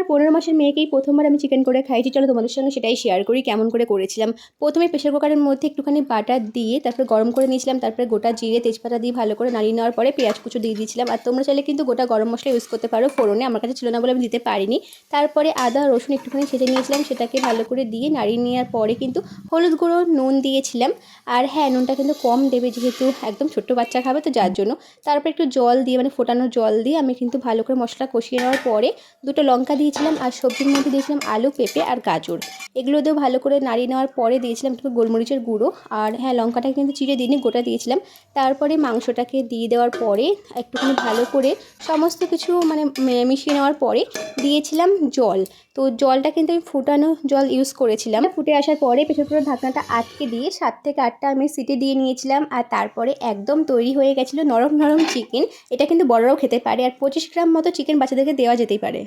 আমার 15 মাসের মেয়েকেই প্রথমবার আমি চিকেন করে খাইয়েছি। চলো তোমাদের সঙ্গে সেটাই শেয়ার করি কেমন করে করেছিলাম। প্রথমে প্রেসার কুকারের মধ্যে একটুখানি বাটার দিয়ে তারপরে গরম করে নিয়েছিলাম, তারপরে গোটা জিরে তেজপাতা দিয়ে ভালো করে নাড়িয়ে নেওয়ার পরে পেঁয়াজ কুচো দিয়ে দিয়েছিলাম। আর তোমরা চাইলে কিন্তু গোটা গরম মশলা ইউজ করতে পারো ফোড়নে, আমার কাছে ছিল না বলে আমি দিতে পারিনি। তারপরে আদা রসুন একটুখানি ছেঁচে নিয়েছিলাম, সেটাকে ভালো করে দিয়ে নাড়িয়ে নেওয়ার পরে কিন্তু হলুদ গুঁড়ো নুন দিয়েছিলাম। আর হ্যাঁ, নুনটা কিন্তু কম দেবে যেহেতু একদম ছোট্ট বাচ্চা খাবে, তো যার জন্য। তারপর একটু জল দিয়ে মানে ফোটানো জল দিয়ে আমি কিন্তু ভালো করে মশলা কষিয়ে নেওয়ার পরে দুটো লঙ্কা দিয়েছিলাম আর সবজির মধ্যে দিয়েছিলাম আলু, পেঁপে আর গাজর। এগুলো দিয়েও ভালো করে নাড়িয়ে নেওয়ার পরে দিয়েছিলাম একটু গোলমরিচের গুঁড়ো। আর হ্যাঁ, লঙ্কাটাকে কিন্তু চিড়ে দিইনি, গোটা দিয়েছিলাম। তারপরে মাংসটাকে দিয়ে দেওয়ার পরে একটুখানি ভালো করে সমস্ত কিছু মানে মিশিয়ে নেওয়ার পরে দিয়েছিলাম জল। তো জলটা কিন্তু আমি ফুটানো জল ইউজ করেছিলাম। ফুটে আসার পরে প্রেসার কুকারের ঢাকনাটা আটকে দিয়ে 7 থেকে 8টা আমি সিটি দিয়ে নিয়েছিলাম। আর তারপরে একদম তৈরি হয়ে গেছিলো নরম নরম চিকেন। এটা কিন্তু বড়রাও খেতে পারে, আর 25 গ্রাম মতো চিকেন বাচ্চাদেরকে দেওয়া যেতেই পারে।